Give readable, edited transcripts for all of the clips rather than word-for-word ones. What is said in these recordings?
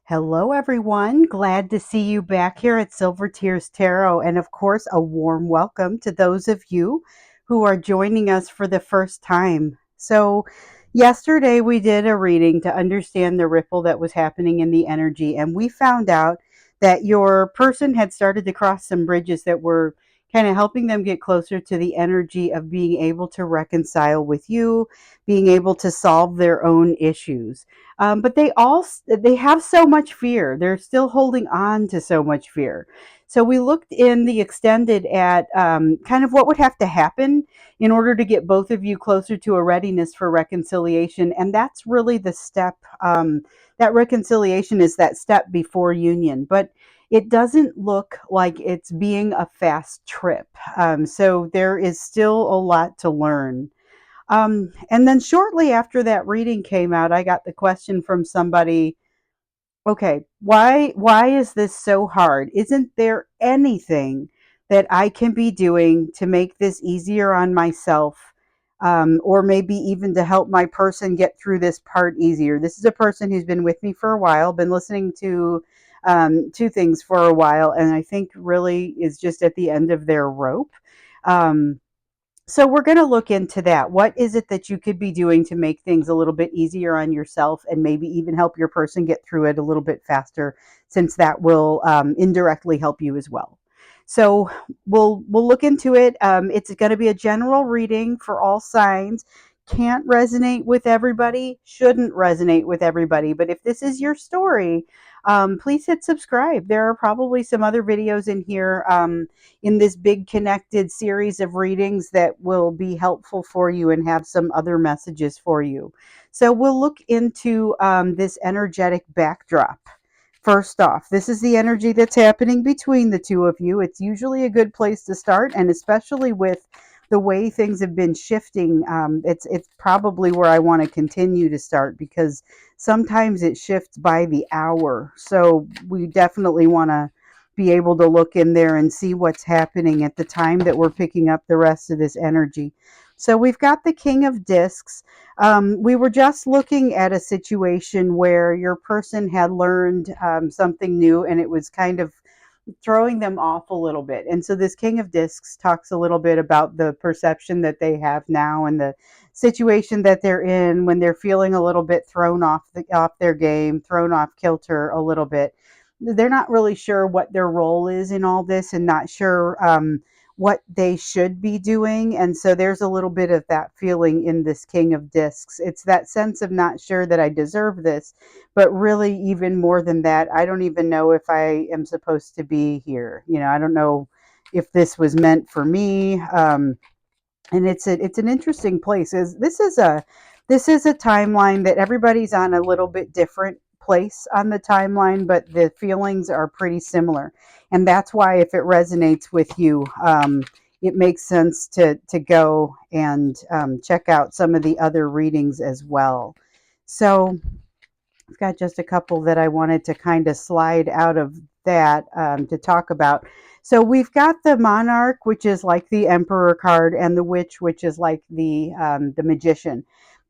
Hello, everyone. Glad to see you back here at Silver Tears Tarot. And of course, a warm welcome to those of you who are joining us for the first time. So, yesterday we did a reading to understand the ripple that was happening in the energy, and we found out that your person had started to cross some bridges that were kind of helping them get closer to the energy of being able to reconcile with you, being able to solve their own issues. But they have so much fear. They're still holding on to so much fear. So we looked in the extended at kind of what would have to happen in order to get both of you closer to a readiness for reconciliation, and that's really the step. That reconciliation is that step before union, but it doesn't look like it's being a fast trip. So there is still a lot to learn. And then shortly after that reading came out, I got the question from somebody, okay, why is this so hard? Isn't there anything that I can be doing to make this easier on myself? Or maybe even to help my person get through this part easier. This is a person who's been with me for a while, been listening to things for a while, and I think really is just at the end of their rope. Um, so we're going to look into that. What is it that you could be doing to make things a little bit easier on yourself and maybe even help your person get through it a little bit faster, since that will indirectly help you as well. So we'll look into it. It's going to be a general reading for all signs. Can't resonate with everybody, shouldn't resonate with everybody. But if this is your story, please hit subscribe. There are probably some other videos in here. In this big connected series of readings that will be helpful for you and have some other messages for you. So we'll look into this energetic backdrop. First off, this is the energy that's happening between the two of you. It's usually a good place to start, and especially with the way things have been shifting, it's probably where I want to continue to start, because sometimes it shifts by the hour. So we definitely want to be able to look in there and see what's happening at the time that we're picking up the rest of this energy. So we've got the King of Discs. We were just looking at a situation where your person had learned something new, and it was kind of throwing them off a little bit. And so this King of Discs talks a little bit about the perception that they have now and the situation that they're in when they're feeling a little bit thrown off their game, thrown off kilter a little bit. They're not really sure what their role is in all this, and not sure what they should be doing. And so there's a little bit of that feeling in this King of Discs. It's that sense of not sure that I deserve this, but really even more than that, I don't even know if I am supposed to be here. I don't know if this was meant for me. And it's an interesting place. This is a timeline that everybody's on a little bit different place on the timeline, but the feelings are pretty similar, and that's why, if it resonates with you, it makes sense to go and check out some of the other readings as well. So I've got just a couple that I wanted to kind of slide out of that to talk about. So we've got the Monarch, which is like the Emperor card, and the Witch, which is like the Magician.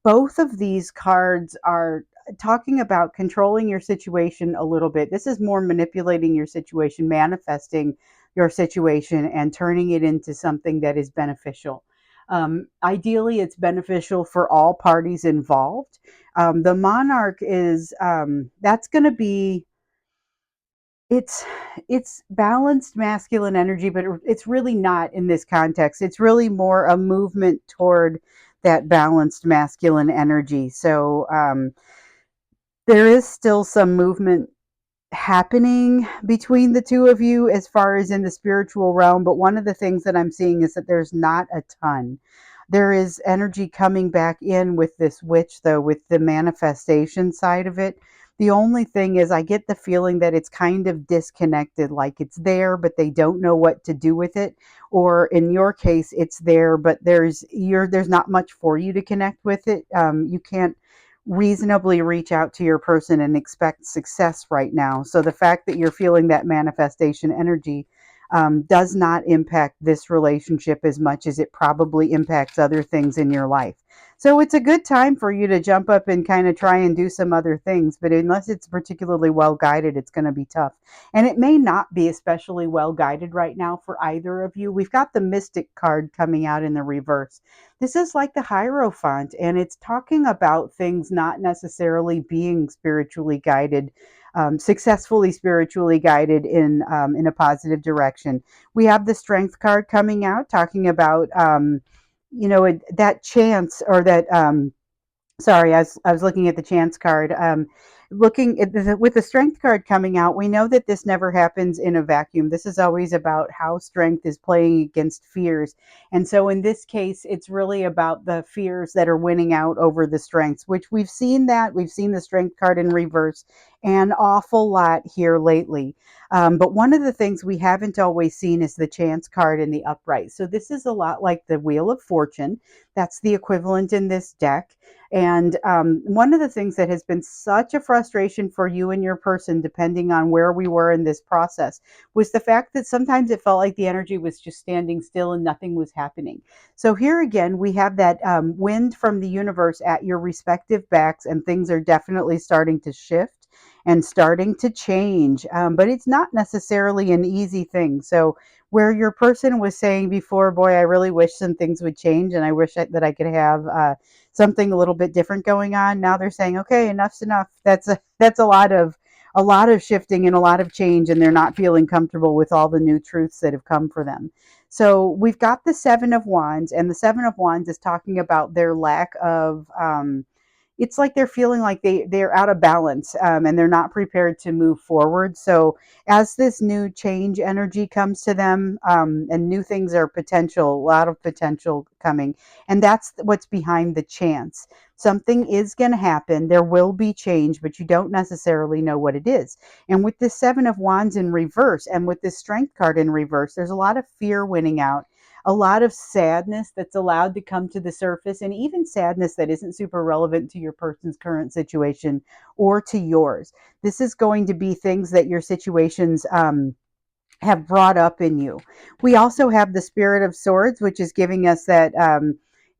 Both of these cards are talking about controlling your situation a little bit. This is more manipulating your situation, manifesting your situation, and turning it into something that is beneficial. Ideally, it's beneficial for all parties involved. The Monarch is that's going to be it's it's balanced masculine energy, but it's really not in this context. It's really more a movement toward that balanced masculine energy. So there is still some movement happening between the two of you as far as in the spiritual realm, but one of the things that I'm seeing is that there's not a ton. There is energy coming back in with this Witch, though, with the manifestation side of it. The only thing is, I get the feeling that it's kind of disconnected, like it's there but they don't know what to do with it, or in your case it's there but there's not much for you to connect with it. You can't reasonably reach out to your person and expect success right now. So the fact that you're feeling that manifestation energy does not impact this relationship as much as it probably impacts other things in your life. So it's a good time for you to jump up and kind of try and do some other things. But unless it's particularly well guided, it's going to be tough. And it may not be especially well guided right now for either of you. We've got the Mystic card coming out in the reverse. This is like the Hierophant, and it's talking about things not necessarily being spiritually guided, successfully spiritually guided in a positive direction. We have the Strength card coming out, talking about that chance, or that sorry, I was looking at the chance card. Looking at with the strength card coming out, we know that this never happens in a vacuum. This is always about how strength is playing against fears. And so in this case, it's really about the fears that are winning out over the strengths, which we've seen that. We've seen the strength card in reverse an awful lot here lately. But one of the things we haven't always seen is the chance card in the upright. So this is a lot like the Wheel of Fortune. That's the equivalent in this deck. And one of the things that has been such a frustration for you and your person, depending on where we were in this process, was the fact that sometimes it felt like the energy was just standing still and nothing was happening. So here again, we have that wind from the universe at your respective backs, and things are definitely starting to shift and starting to change. But it's not necessarily an easy thing. So where your person was saying before, boy, I really wish some things would change, and I wish that I could have something a little bit different going on. Now they're saying, okay, enough's enough. That's a lot of shifting and a lot of change, and they're not feeling comfortable with all the new truths that have come for them. So we've got the Seven of Wands, and the Seven of Wands is talking about their lack of it's like they're feeling like they're out of balance, and they're not prepared to move forward. So as this new change energy comes to them, and new things are potential, a lot of potential coming, and that's what's behind the chance. Something is going to happen. There will be change, but you don't necessarily know what it is. And with this Seven of Wands in reverse, and with this Strength card in reverse, there's a lot of fear winning out, a lot of sadness that's allowed to come to the surface, and even sadness that isn't super relevant to your person's current situation or to yours. This is going to be things that your situations have brought up in you. We also have the Spirit of Swords, which is giving us that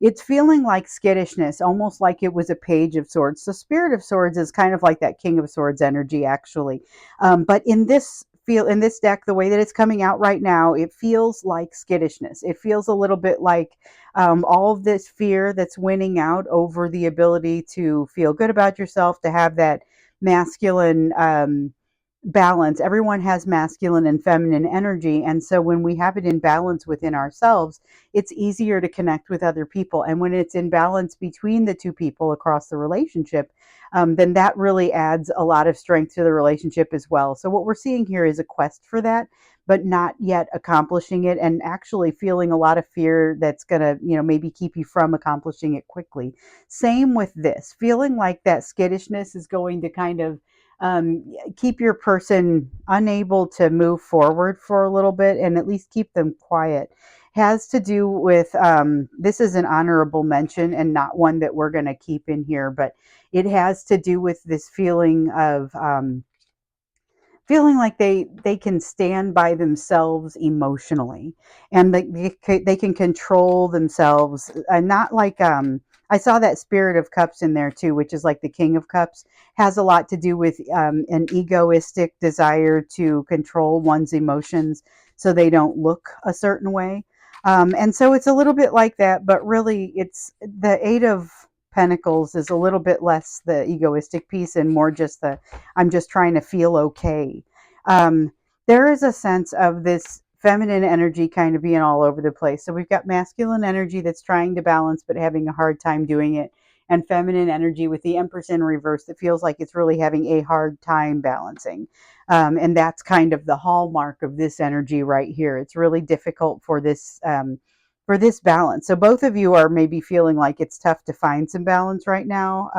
it's feeling like skittishness, almost like it was a Page of Swords. So Spirit of Swords is kind of like that King of Swords energy, actually. But in this deck, the way that it's coming out right now, it feels like skittishness. It feels a little bit like all of this fear that's winning out over the ability to feel good about yourself, to have that masculine balance. Everyone has masculine and feminine energy. And so when we have it in balance within ourselves, it's easier to connect with other people. And when it's in balance between the two people across the relationship, then that really adds a lot of strength to the relationship as well. So what we're seeing here is a quest for that, but not yet accomplishing it, and actually feeling a lot of fear that's going to, maybe keep you from accomplishing it quickly. Same with this, feeling like that skittishness is going to kind of keep your person unable to move forward for a little bit, and at least keep them quiet. Has to do with this is an honorable mention and not one that we're going to keep in here, but it has to do with this feeling of feeling like they can stand by themselves emotionally, and they can control themselves, and not like I saw that Spirit of Cups in there too, which is like the King of Cups. Has a lot to do with an egoistic desire to control one's emotions so they don't look a certain way. And so it's a little bit like that, but really it's the Eight of Pentacles is a little bit less the egoistic piece and more just the I'm just trying to feel okay. Um, there is a sense of this feminine energy kind of being all over the place. So we've got masculine energy that's trying to balance but having a hard time doing it, and feminine energy with the Empress in reverse that feels like it's really having a hard time balancing. And that's kind of the hallmark of this energy right here. It's really difficult for this balance. So both of you are maybe feeling like it's tough to find some balance right now.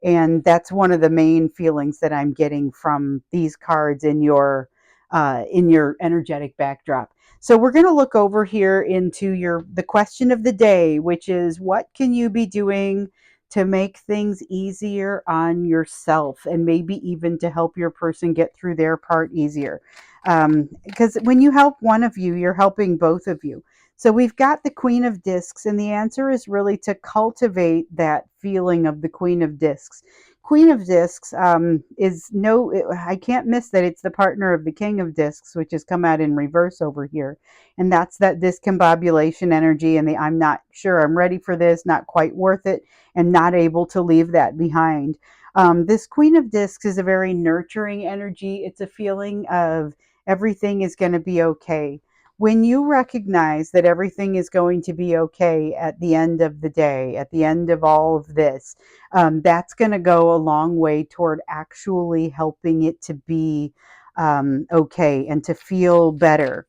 And that's one of the main feelings that I'm getting from these cards in your energetic backdrop. So we're going to look over here into the question of the day, which is, what can you be doing to make things easier on yourself, and maybe even to help your person get through their part easier? Because when you help one of you, you're helping both of you. So we've got the Queen of Discs, and the answer is really to cultivate that feeling of the Queen of Discs. Queen of Discs is no, I can't miss that it's the partner of the King of Discs, which has come out in reverse over here. And that's that discombobulation energy and the I'm not sure I'm ready for this, not quite worth it, and not able to leave that behind. This Queen of Discs is a very nurturing energy. It's a feeling of everything is going to be okay. When you recognize that everything is going to be okay at the end of the day, at the end of all of this, that's going to go a long way toward actually helping it to be okay and to feel better,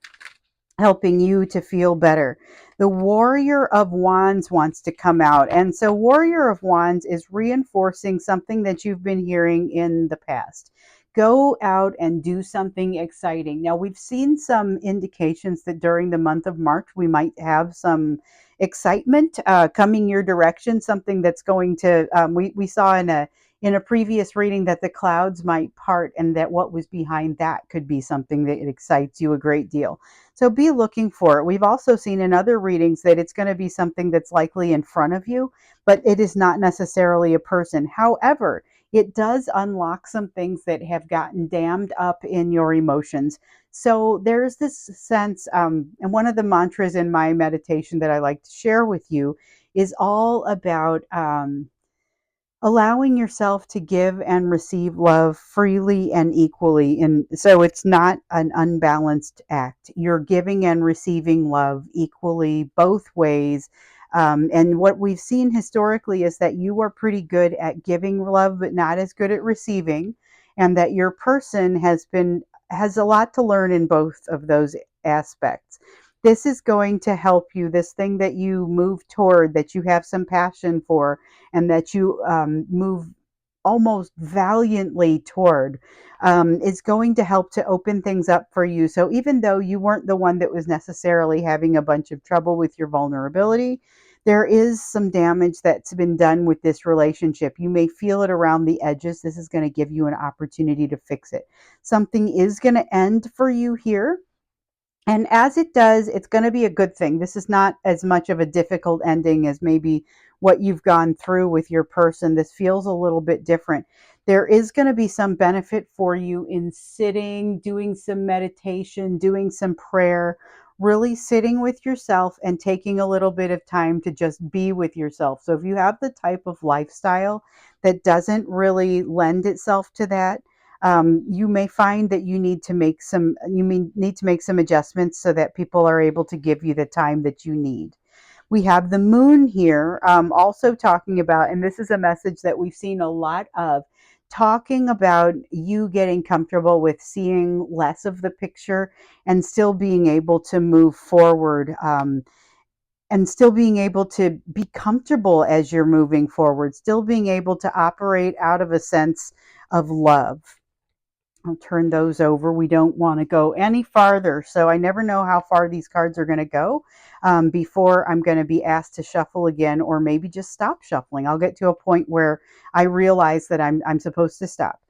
helping you to feel better. The Warrior of Wands wants to come out. And so, Warrior of Wands is reinforcing something that you've been hearing in the past. Go out and do something exciting. Now, we've seen some indications that during the month of March, we might have some excitement coming your direction, something that's going to, we saw in a previous reading that the clouds might part and that what was behind that could be something that excites you a great deal. So be looking for it. We've also seen in other readings that it's going to be something that's likely in front of you, but it is not necessarily a person. However, it does unlock some things that have gotten dammed up in your emotions. So there's this sense, and one of the mantras in my meditation that I like to share with you is all about allowing yourself to give and receive love freely and equally. And so it's not an unbalanced act. You're giving and receiving love equally, both ways. And what we've seen historically is that you are pretty good at giving love, but not as good at receiving. And that your person has a lot to learn in both of those aspects. This is going to help you, this thing that you move toward, that you have some passion for, and that you move almost valiantly toward, is going to help to open things up for you. So even though you weren't the one that was necessarily having a bunch of trouble with your vulnerability, there is some damage that's been done with this relationship. You may feel it around the edges. This is going to give you an opportunity to fix it. Something is going to end for you here. And as it does, it's going to be a good thing. This is not as much of a difficult ending as maybe what you've gone through with your person. This feels a little bit different. There is going to be some benefit for you in sitting, doing some meditation, doing some prayer, really sitting with yourself and taking a little bit of time to just be with yourself. So if you have the type of lifestyle that doesn't really lend itself to that, you may find that you may need to make some adjustments so that people are able to give you the time that you need. We have the moon here, also talking about, and this is a message that we've seen a lot of, talking about you getting comfortable with seeing less of the picture and still being able to move forward, and still being able to be comfortable as you're moving forward, still being able to operate out of a sense of love. I'll turn those over. We don't want to go any farther. So I never know how far these cards are going to go before I'm going to be asked to shuffle again, or maybe just stop shuffling. I'll get to a point where I realize that I'm supposed to stop.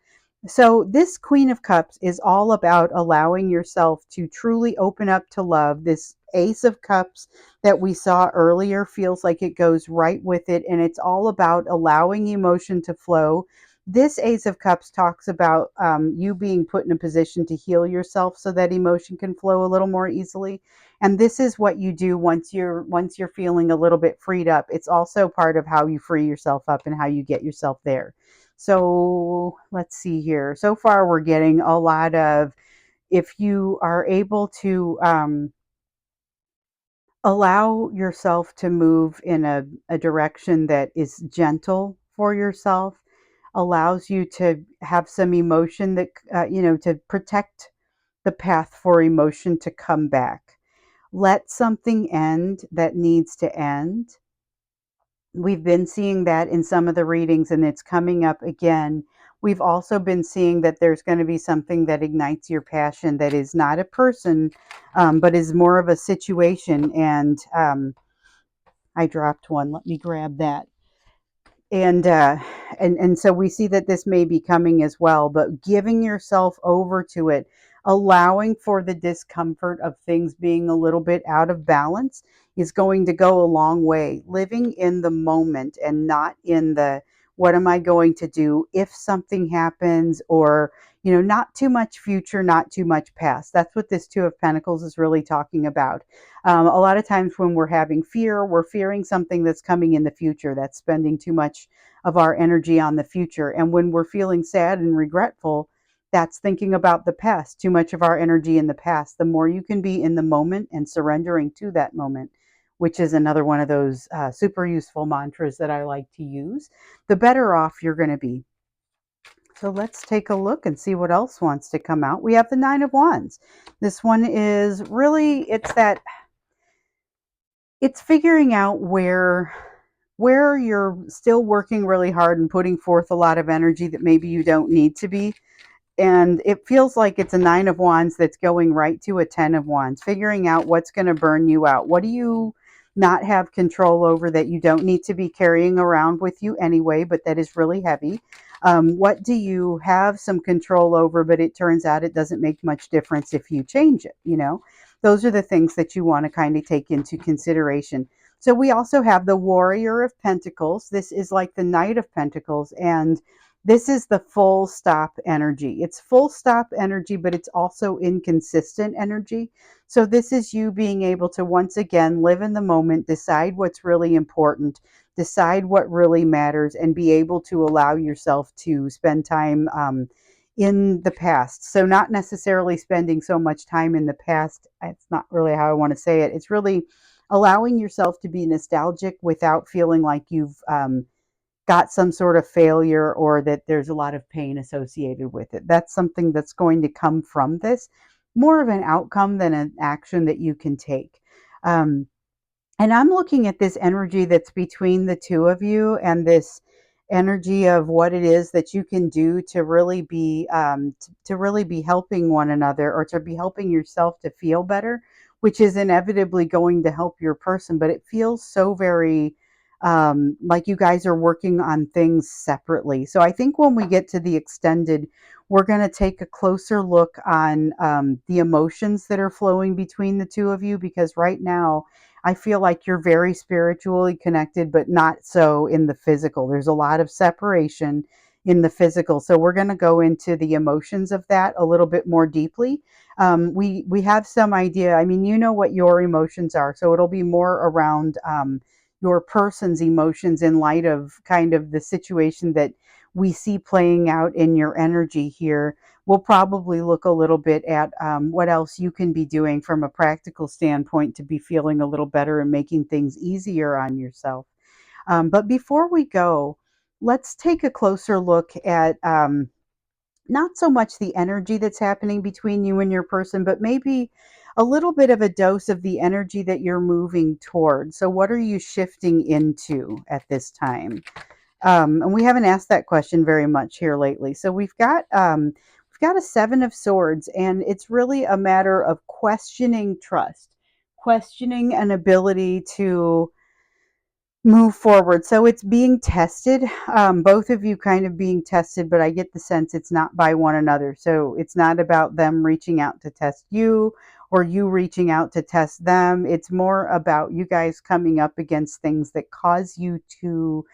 So this Queen of Cups is all about allowing yourself to truly open up to love. This Ace of Cups that we saw earlier feels like it goes right with it, and it's all about allowing emotion to flow. This Ace of Cups talks about you being put in a position to heal yourself so that emotion can flow a little more easily. And this is what you do once you're feeling a little bit freed up. It's also part of how you free yourself up and how you get yourself there. So let's see here. So far, we're getting a lot of, if you are able to allow yourself to move in a direction that is gentle for yourself, allows you to have some emotion that, to protect the path for emotion to come back. Let something end that needs to end. We've been seeing that in some of the readings, and it's coming up again. We've also been seeing that there's going to be something that ignites your passion that is not a person, but is more of a situation. And I dropped one. Let me grab that. And so we see that this may be coming as well, but giving yourself over to it, allowing for the discomfort of things being a little bit out of balance is going to go a long way. Living in the moment and not in the what am I going to do if something happens, or not too much future, not too much past. That's what this Two of Pentacles is really talking about. A lot of times when we're having fear, we're fearing something that's coming in the future, that's spending too much of our energy on the future. And when we're feeling sad and regretful, that's thinking about the past, too much of our energy in the past. The more you can be in the moment and surrendering to that moment, which is another one of those super useful mantras that I like to use, the better off you're going to be. So let's take a look and see what else wants to come out. We have the Nine of Wands. This one is really, it's figuring out where you're still working really hard and putting forth a lot of energy that maybe you don't need to be. And it feels like it's a Nine of Wands that's going right to a Ten of Wands, figuring out what's going to burn you out. What do you not have control over that you don't need to be carrying around with you anyway, but that is really heavy? What do you have some control over, but it turns out it doesn't make much difference if you change it? Those are the things that you want to kind of take into consideration. So we also have the Warrior of Pentacles. This is like the Knight of Pentacles, and this is the full stop energy. It's full stop energy, but it's also inconsistent energy. So this is you being able to once again live in the moment, decide what's really important, decide what really matters, and be able to allow yourself to spend time in the past. So not necessarily spending so much time in the past. It's not really how I want to say it. It's really allowing yourself to be nostalgic without feeling like you've got some sort of failure or that there's a lot of pain associated with it. That's something that's going to come from this, more of an outcome than an action that you can take. Um, and I'm looking at this energy that's between the two of you, and this energy of what it is that you can do to really be to really be helping one another, or to be helping yourself to feel better, which is inevitably going to help your person. But it feels so very like you guys are working on things separately. So I think when we get to the extended, we're going to take a closer look on the emotions that are flowing between the two of you, because right now I feel like you're very spiritually connected, but not so in the physical. There's a lot of separation in the physical. So we're going to go into the emotions of that a little bit more deeply. We have some idea. I mean, you know what your emotions are, so it'll be more around your person's emotions in light of kind of the situation that we see playing out in your energy here. We'll probably look a little bit at what else you can be doing from a practical standpoint to be feeling a little better and making things easier on yourself. But before we go, let's take a closer look at not so much the energy that's happening between you and your person, but maybe a little bit of a dose of the energy that you're moving toward. So, what are you shifting into at this time? And we haven't asked that question very much here lately. So we've got a Seven of Swords, and it's really a matter of questioning trust, questioning an ability to move forward. So it's being tested, both of you kind of being tested, but I get the sense it's not by one another. So it's not about them reaching out to test you or you reaching out to test them. It's more about you guys coming up against things that cause you to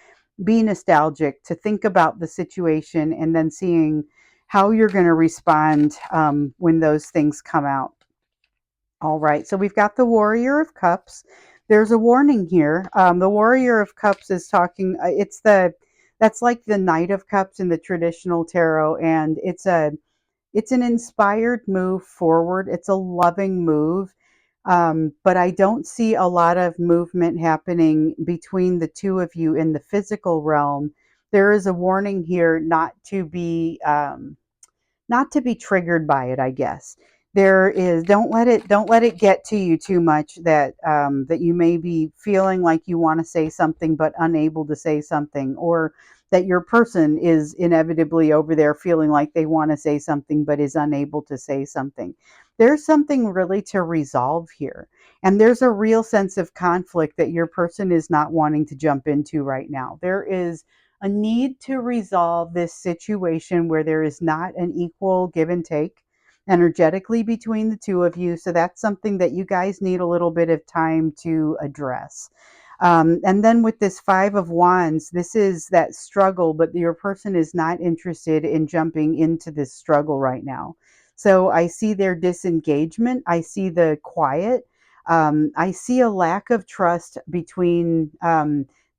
be nostalgic, to think about the situation, and then seeing how you're going to respond when those things come out. All right, so we've got the Warrior of Cups. There's a warning here. The Warrior of Cups is talking. That's like the Knight of Cups in the traditional tarot, and it's an inspired move forward. It's a loving move, but I don't see a lot of movement happening between the two of you in the physical realm. There is a warning here not to be triggered by it, I guess. There is, don't let it get to you too much that that you may be feeling like you want to say something but unable to say something, or that your person is inevitably over there feeling like they want to say something but is unable to say something. There's something really to resolve here. And there's a real sense of conflict that your person is not wanting to jump into right now. There is a need to resolve this situation where there is not an equal give and take. energetically between the two of you. So that's something that you guys need a little bit of time to address. And then with this Five of Wands, this is that struggle, but your person is not interested in jumping into this struggle right now. So I see their disengagement. I see the quiet. I see a lack of trust between,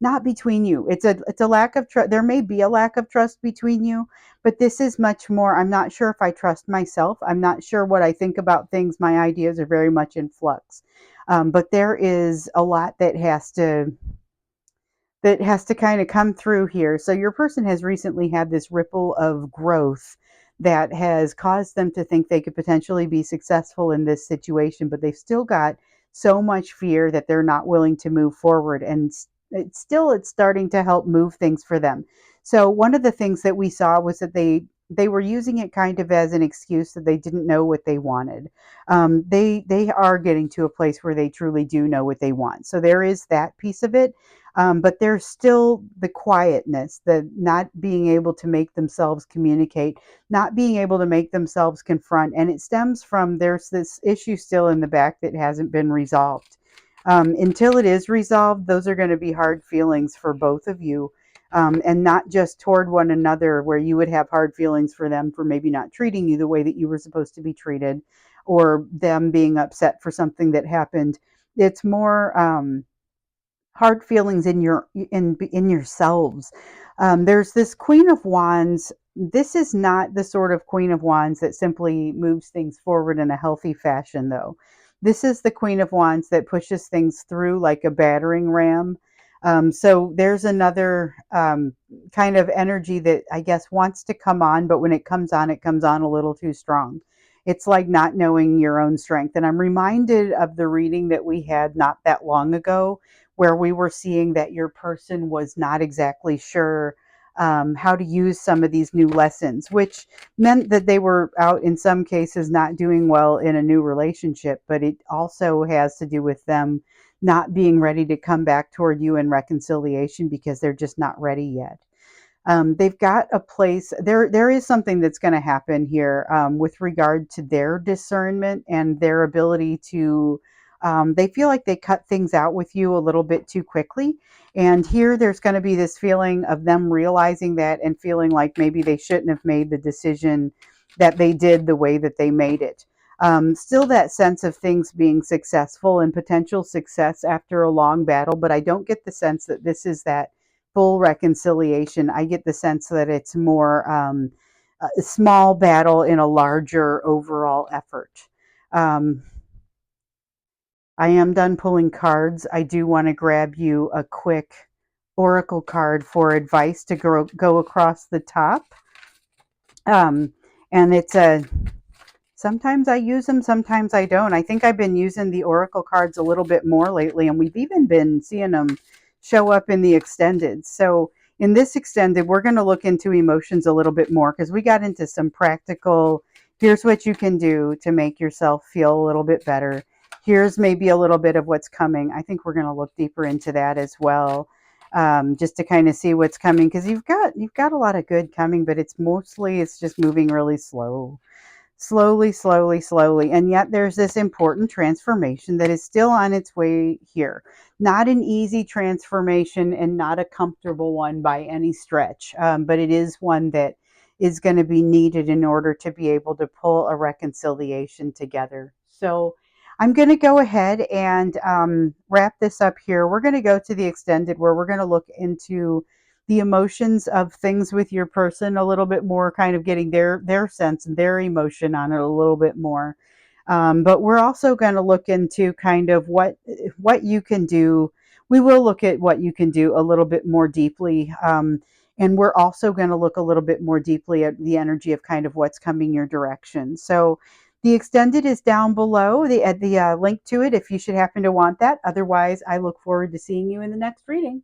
not between you. It's a lack of trust. There may be a lack of trust between you, but this is much more. I'm not sure if I trust myself. I'm not sure what I think about things. My ideas are very much in flux. But there is a lot that has to kind of come through here. So your person has recently had this ripple of growth that has caused them to think they could potentially be successful in this situation, but they've still got so much fear that they're not willing to move forward. And it's starting to help move things for them. So one of the things that we saw was that they were using it kind of as an excuse that they didn't know what they wanted. They are getting to a place where they truly do know what they want. So there is that piece of it, but there's still the quietness, the not being able to make themselves communicate, not being able to make themselves confront. And it stems from there's this issue still in the back that hasn't been resolved. Until it is resolved, those are going to be hard feelings for both of you. And not just toward one another, where you would have hard feelings for them for maybe not treating you the way that you were supposed to be treated, or them being upset for something that happened. It's more hard feelings in yourselves. There's this Queen of Wands. This is not the sort of Queen of Wands that simply moves things forward in a healthy fashion, though. This is the Queen of Wands that pushes things through like a battering ram. So there's another kind of energy that I guess wants to come on, but when it comes on a little too strong. It's like not knowing your own strength. And I'm reminded of the reading that we had not that long ago, where we were seeing that your person was not exactly sure how to use some of these new lessons, which meant that they were out in some cases not doing well in a new relationship. But it also has to do with them not being ready to come back toward you in reconciliation because they're just not ready yet. They've got a place there. There is something that's going to happen here with regard to their discernment and their ability to. They feel like they cut things out with you a little bit too quickly. And here there's going to be this feeling of them realizing that and feeling like maybe they shouldn't have made the decision that they did the way that they made it. Still, that sense of things being successful and potential success after a long battle, but I don't get the sense that this is that full reconciliation. I get the sense that it's more a small battle in a larger overall effort. Um, I am done pulling cards. I do want to grab you a quick oracle card for advice to go across the top. Um, and it's a Sometimes I use them, sometimes I don't. I think I've been using the oracle cards a little bit more lately, and we've even been seeing them show up in the extended. So in this extended, we're going to look into emotions a little bit more because we got into some practical, here's what you can do to make yourself feel a little bit better. Here's maybe a little bit of what's coming. I think we're going to look deeper into that as well. Just to kind of see what's coming, because you've got a lot of good coming, but it's just moving really slowly, slowly, slowly. And yet there's this important transformation that is still on its way here. Not an easy transformation and not a comfortable one by any stretch, but it is one that is going to be needed in order to be able to pull a reconciliation together. So I'm going to go ahead and wrap this up here. We're going to go to the extended, where we're going to look into the emotions of things with your person a little bit more, kind of getting their sense and their emotion on it a little bit more. But we're also going to look into kind of what you can do. We will look at what you can do a little bit more deeply. And we're also going to look a little bit more deeply at the energy of kind of what's coming your direction. So the extended is down below, the link to it if you should happen to want that. Otherwise, I look forward to seeing you in the next reading.